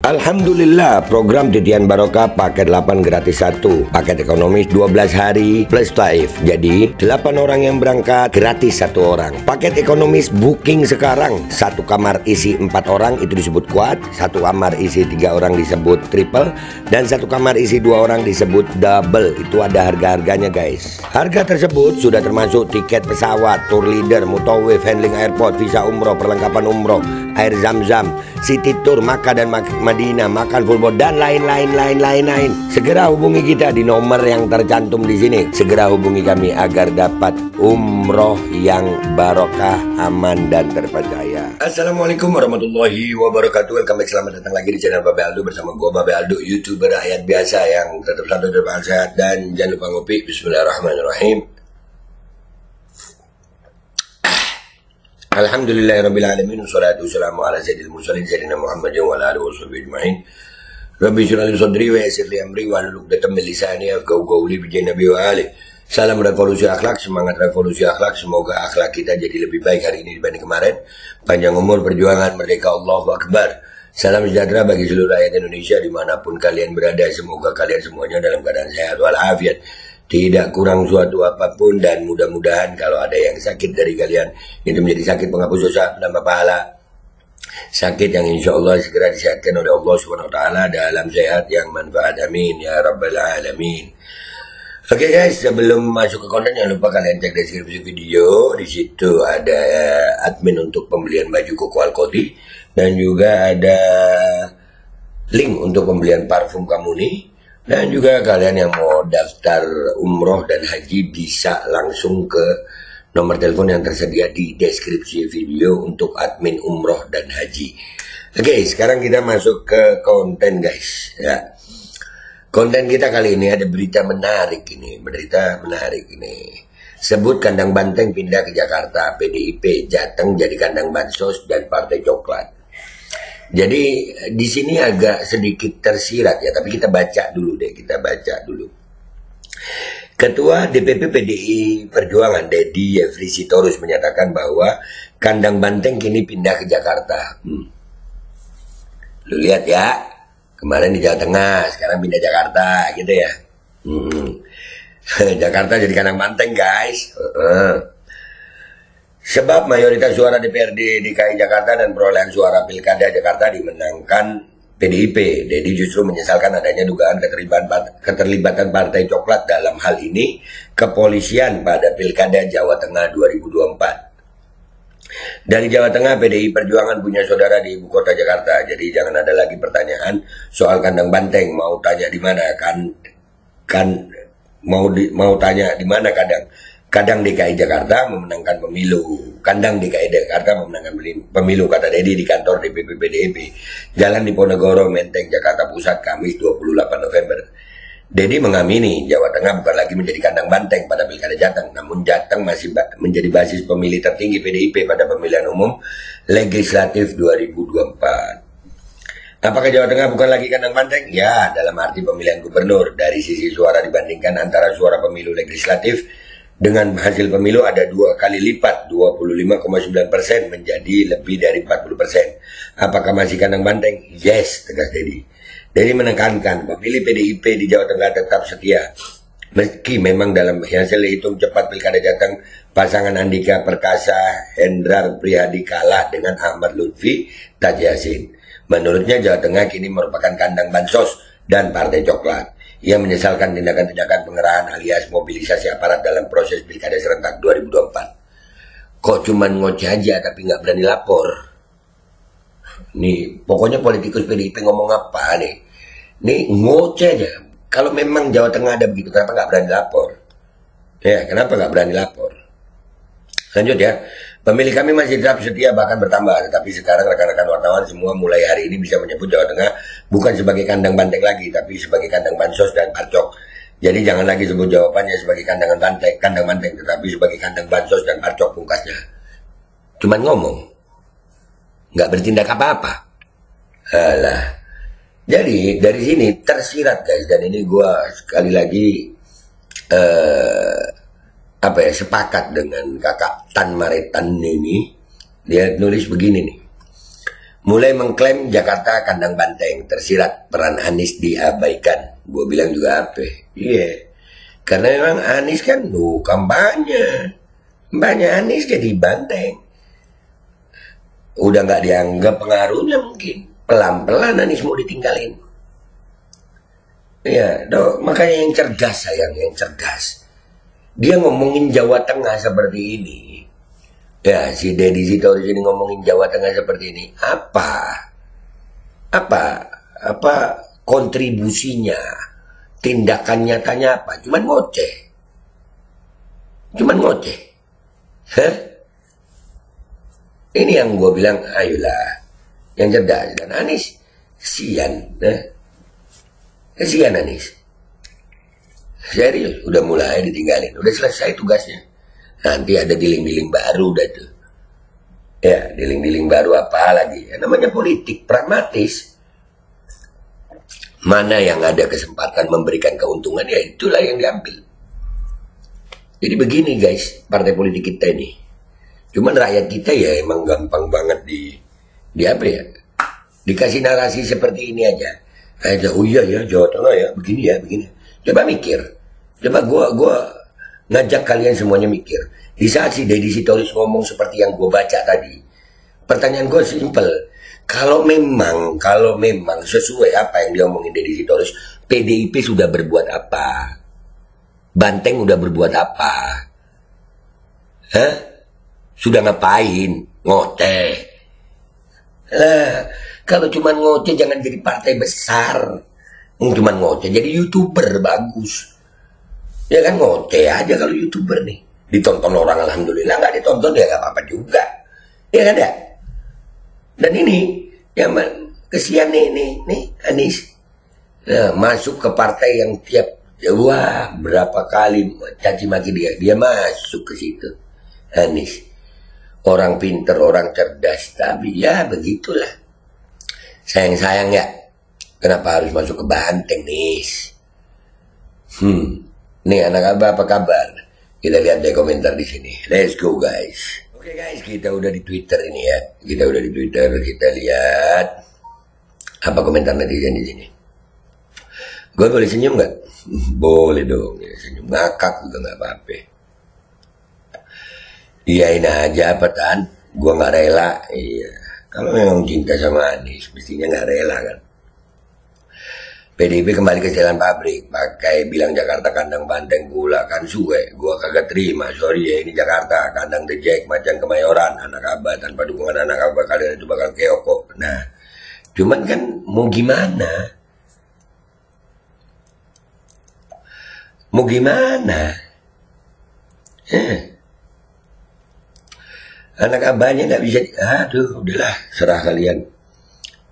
Alhamdulillah, program Titian Barokah paket 8 gratis 1, paket ekonomis 12 hari plus taif. Jadi 8 orang yang berangkat gratis 1 orang. Paket ekonomis booking sekarang, 1 kamar isi 4 orang itu disebut quad, 1 kamar isi 3 orang disebut triple, dan 1 kamar isi 2 orang disebut double. Itu ada harga-harganya guys. Harga tersebut sudah termasuk tiket pesawat, tour leader, mutawif, handling airport, visa umroh, perlengkapan umroh, air zam-zam, city tour, Makkah dan Madinah, makan full board, dan lain-lain. Segera hubungi kita di nomor yang tercantum di sini. Segera hubungi kami agar dapat umroh yang barokah, aman dan terpercaya. Assalamualaikum warahmatullahi wabarakatuh. Welcome back, selamat datang lagi di channel Babe Aldo bersama gua Babe Aldo, YouTuber rakyat biasa yang tetap santai, tetap sehat, dan jangan lupa ngopi. Bismillahirrahmanirrahim. Alhamdulillahirrabbilalamin. Wassalatu wassalamu ala sayyidil mursalin sayyidina Muhammadin wa ala alihi washabihi ajma'in. Rabbi shrah li sadri wa yassir li amri wahlul 'uqdatam min lisani yafqahu qawli bi Nabi wa ali. Salam revolusi akhlak, semangat revolusi akhlak. Semoga akhlak kita jadi lebih baik hari ini dibanding kemarin. Panjang umur, perjuangan, merdeka, Allahu Akbar. Salam sejahtera bagi seluruh rakyat Indonesia dimanapun kalian berada. Semoga kalian semuanya dalam keadaan sehat walafiat, tidak kurang suatu apapun, dan mudah-mudahan kalau ada yang sakit dari kalian itu menjadi sakit penghapus dosa, penambah pahala, sakit yang insya Allah segera disehatkan oleh Allah Subhanahu Wa Taala dalam sehat yang manfaat, amin ya rabbal alamin. Oke guys, sebelum masuk ke konten jangan lupa kalian cek deskripsi video. Di situ ada admin untuk pembelian baju Koko Alkoti, dan juga ada link untuk pembelian parfum Kamuni. Dan juga kalian yang mau daftar umroh dan haji bisa langsung ke nomor telepon yang tersedia di deskripsi video untuk admin umroh dan haji. Oke, sekarang kita masuk ke konten guys ya. Konten kita kali ini ada berita menarik ini, Sebut kandang banteng pindah ke Jakarta, PDIP Jateng jadi kandang bansos dan Partai Coklat. Jadi di sini agak sedikit tersirat ya, tapi kita baca dulu. Ketua DPP PDI Perjuangan Deddy Yefri Sitorus menyatakan bahwa kandang banteng kini pindah ke Jakarta. Lu lihat ya, kemarin di Jawa Tengah, sekarang pindah Jakarta gitu ya. Jakarta jadi kandang banteng guys. Sebab mayoritas suara DPRD DKI Jakarta dan perolehan suara Pilkada Jakarta dimenangkan PDIP. Deddy justru menyesalkan adanya dugaan keterlibatan Partai Coklat dalam hal ini kepolisian pada Pilkada Jawa Tengah 2024. Dari Jawa Tengah, PDI Perjuangan punya saudara di ibu kota Jakarta. Jadi jangan ada lagi pertanyaan soal kandang banteng. Mau tanya di mana mau tanya di mana Kadang DKI Jakarta memenangkan pemilu. Kandang DKI Jakarta memenangkan pemilu, kata Deddy di kantor DPP PDIP, Jalan Diponegoro, Menteng, Jakarta Pusat, Kamis 28 November. Deddy mengamini Jawa Tengah bukan lagi menjadi kandang banteng pada Pilkada Jateng, namun Jateng masih menjadi basis pemilih tertinggi PDIP pada pemilihan umum legislatif 2024. Apakah Jawa Tengah bukan lagi kandang banteng? Ya, dalam arti pemilihan gubernur. Dari sisi suara dibandingkan antara suara pemilu legislatif dengan hasil pemilu ada 2 kali lipat, 25,9% menjadi lebih dari 40%. Apakah masih kandang banteng? Yes, tegas Deddy. Deddy menekankan pemilih PDIP di Jawa Tengah tetap setia. Meski memang dalam hasil hitung cepat Pilkada Jateng, pasangan Andika Perkasa Hendrar Prihadi kalah dengan Ahmad Lutfi Taj Yassin. Menurutnya Jawa Tengah kini merupakan kandang bansos dan Partai Coklat. Ia menyesalkan tindakan-tindakan pengerahan alias mobilisasi aparat dalam proses Pilkada serentak 2024. Kok cuman ngoceh aja tapi nggak berani lapor? Nih, pokoknya politikus PDIP ngomong apa nih? Nih ngoceh aja. Kalau memang Jawa Tengah ada begitu, kenapa nggak berani lapor? Ya, kenapa nggak berani lapor? Lanjut ya. Pemilih kami masih tetap setia bahkan bertambah, tetapi sekarang rekan-rekan wartawan semua mulai hari ini bisa menyebut Jawa Tengah bukan sebagai kandang banteng lagi, tapi sebagai kandang bansos dan parcok. Jadi jangan lagi sebut jawabannya sebagai kandang banteng, tetapi sebagai kandang bansos dan parcok, pungkasnya. Cuman ngomong, nggak bertindak apa-apa. Alah. Jadi dari sini tersirat guys, dan ini gua sekali lagi sepakat dengan kakak Tan Maretan ini. Dia nulis begini nih. mulai mengklaim Jakarta kandang banteng, tersirat peran Anies diabaikan. Gue bilang juga apa? Iya, karena memang Anies kan kampanye, banyak Anies jadi banteng. Udah nggak dianggap pengaruhnya mungkin, pelan-pelan Anies mau ditinggalin. Ya, makanya yang cerdas sayang, yang cerdas. Dia ngomongin Jawa Tengah seperti ini. Ya, si Deddy Sitorus ini ngomongin Jawa Tengah seperti ini. Apa kontribusinya? Tindakan nyatanya apa? Cuman ngoceh. Hah? Ini yang gue bilang, ayolah, yang cerdas. Dan Anies, kesian. Kesian Anies. Serius, udah mulai ditinggalin. Udah selesai tugasnya. Nanti ada diling-diling baru dah tuh. Ya, diling-diling baru apa lagi? Ya, namanya politik, pragmatis. Mana yang ada kesempatan memberikan keuntungan, ya itulah yang diambil. Jadi begini guys, partai politik kita ini. Cuman rakyat kita ya emang gampang banget di apa ya? Dikasih narasi seperti ini aja. Oh iya ya, Jawa Tengah ya, begini ya, begini. Coba mikir. Coba gua ngajak kalian semuanya mikir. Di saat si Deddy Sitorus ngomong seperti yang gue baca tadi, pertanyaan gue simpel. Kalau memang sesuai apa yang dia omongin Deddy Sitorus, PDIP sudah berbuat apa? Banteng udah berbuat apa? Hah? Sudah ngapain? Ngoceh. Lah, kalau cuma ngoceh jangan jadi partai besar. Cuma ngoceh jadi YouTuber bagus. Ya kan ngoceh aja kalau YouTuber nih. Ditonton orang alhamdulillah, nggak ditonton ya nggak apa-apa juga. Ya kan ya? Dan ini yang kesian nih Anies. Nah, masuk ke partai yang wah berapa kali caci maki dia masuk ke situ. Anies. Orang pinter, orang cerdas, tapi ya begitulah. Sayang ya. Kenapa harus masuk ke banteng nih? Nih anak abah apa kabar? Kita lihat deh komentar di sini. Let's go guys. Oke guys, kita udah di Twitter ini ya. Kita lihat apa komentar netizen di sini. Gue boleh senyum nggak? Boleh dong. Ya, senyum ngakak juga nggak apa-apa. Iyain aja apa tan? Gue nggak rela. Iya. Kalau memang cinta sama Anies, mestinya nggak rela kan. PDIP kembali ke jalan pabrik, pakai bilang Jakarta kandang banteng pula kan suwe. Gua kagak terima, sorry ya ini Jakarta kandang The Jack macan Kemayoran, anak abah tanpa dukungan anak abah kalian itu bakal keok kok. Nah, cuman kan mau gimana? Mau gimana? Anak abahnya nggak bisa, aduh udahlah serah kalian.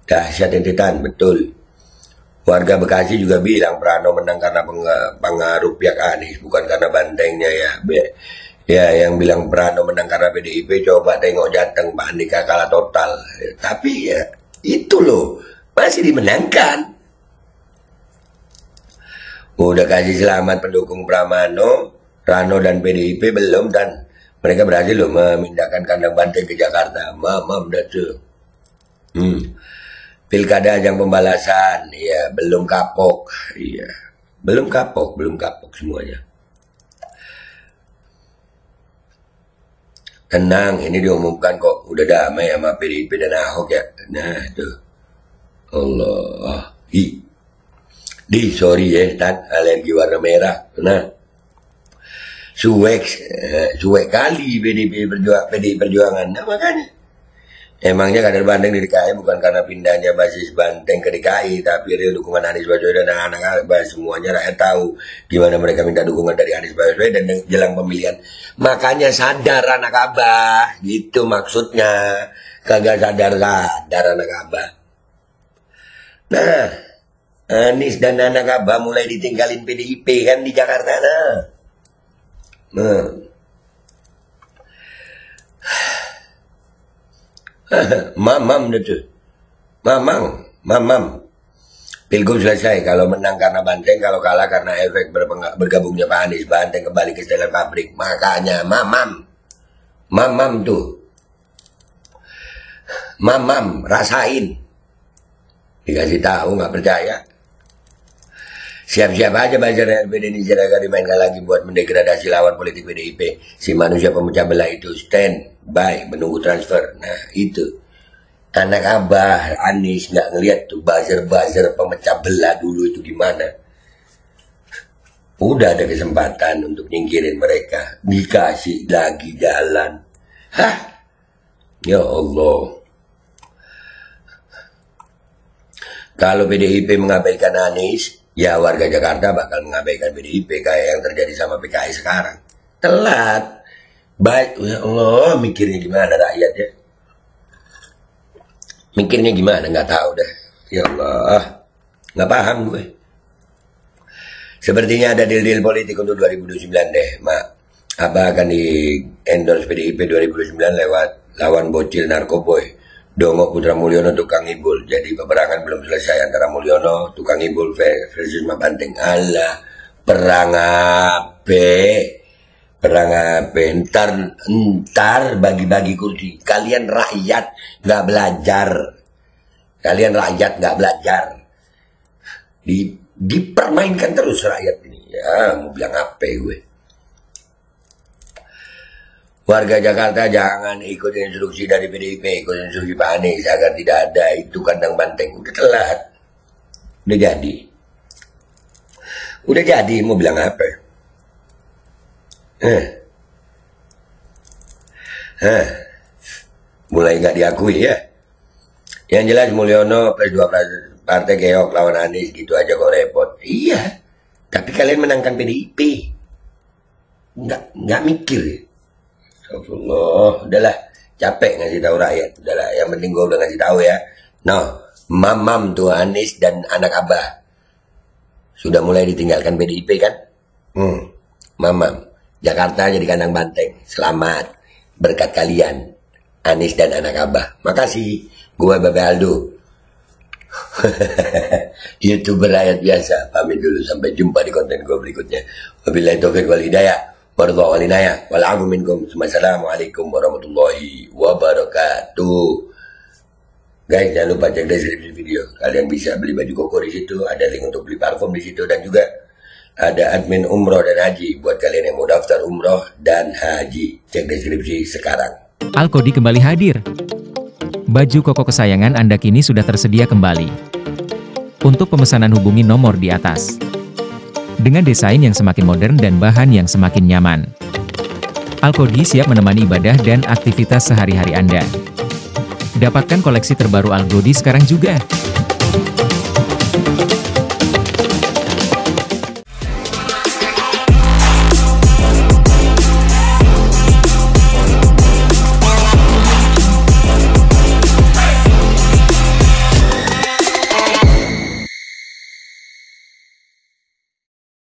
Dahsyat entetan, betul. Warga Bekasi juga bilang Prano menang karena pengaruh pihak Anies, bukan karena bantengnya ya. Ya, yang bilang Prano menang karena PDIP, coba tengok Jateng, Pak Andika kalah total. Tapi ya, itu loh, masih dimenangkan. Udah kasih selamat pendukung Pramano, Rano dan PDIP belum, dan mereka berhasil loh memindahkan kandang banteng ke Jakarta. Mamam dah tuh. Pilkada ajang pembalasan, ya belum kapok, iya belum kapok semuanya. Tenang, ini diumumkan kok, udah damai sama PDIP dan Ahok ya. Nah tuh, Allah, sorry ya, tan alergi warna merah. Nah, suwek kali PDIP Perjuangan, nah makanya. Emangnya kader Banteng di DKI bukan karena pindahnya basis Banteng ke DKI, tapi real dukungan Anies Baswedan dan anak-anak semuanya rakyat tahu gimana mereka minta dukungan dari Anies Baswedan dan jelang pemilihan. Makanya sadar anak abah, gitu maksudnya. Kagak sadar anak abah. Nah, Anies dan anak abah mulai ditinggalin PDIP kan di Jakarta. Nah. Mamam itu. Mamam. Pilgub selesai. Kalau menang karena Banteng, kalau kalah karena efek bergabungnya Pak Anies. Banteng kembali ke jalan pabrik. Makanya mamam tuh. Mamam, rasain. Dikasih tahu nggak percaya. Siap-siap aja buzzer RPD ini agar dimainkan lagi buat mendegradasi lawan politik PDIP. Si manusia pemecah belah itu stand by menunggu transfer. Nah itu. Anak Abah Anies nggak ngeliat tuh buzzer-buzzer pemecah belah dulu itu gimana. Udah ada kesempatan untuk nyingkirin mereka. Dikasih lagi jalan. Hah? Ya Allah. Kalau PDIP mengabaikan Anies, ya warga Jakarta bakal mengabaikan PDIP kayak yang terjadi sama PKS sekarang. Telat. Baik, ya Allah, mikirnya gimana rakyat ya? Mikirnya gimana? Nggak tahu dah. Ya Allah, nggak paham gue. Sepertinya ada deal-deal politik untuk 2029 deh, Mak. Apa akan di endorse PDIP 2029 lewat lawan bocil narkoboy? Dongo Putra Mulyono tukang ibul. Jadi peperangan belum selesai antara Mulyono tukang ibul versus Mak Banteng. Alah, perang apa? Perang apa? Ntar bagi-bagi kursi. Kalian rakyat nggak belajar. Kalian rakyat nggak belajar. Dipermainkan terus rakyat ini. Ya, mau bilang apa gue? Warga Jakarta jangan ikut instruksi dari PDIP, ikut instruksi Pak Anies agar tidak ada itu kandang banteng. Udah telat. Udah jadi. Udah jadi, mau bilang apa? Mulai nggak diakui ya. Yang jelas Mulyono plus 2 partai keok lawan Anies gitu aja kok repot. Iya, tapi kalian menangkan PDIP. Nggak mikir ya. Allah, udahlah, capek ngasih tahu rakyat. Udahlah, yang penting gue udah ngasih tahu ya. Mamam tuh Anies dan anak Abah sudah mulai ditinggalkan PDIP kan? Mamam, Jakarta jadi kandang banteng. Selamat, berkat kalian, Anies dan anak Abah. Makasih, gue Babe Aldo. YouTuber rakyat biasa. Pamit dulu, sampai jumpa di konten gue berikutnya. Wabillahi taufiq wal hidayah. Wassalamualaikum warahmatullahi wabarakatuh. Guys, jangan lupa cek deskripsi video. Kalian bisa beli baju koko di situ, ada link untuk beli parfum di situ, dan juga ada admin umroh dan haji buat kalian yang mau daftar umroh dan haji. Cek deskripsi sekarang. Alkodi kembali hadir. Baju koko kesayangan Anda kini sudah tersedia kembali. Untuk pemesanan hubungi nomor di atas. Dengan desain yang semakin modern dan bahan yang semakin nyaman. Alkodi siap menemani ibadah dan aktivitas sehari-hari Anda. Dapatkan koleksi terbaru Alkodi sekarang juga.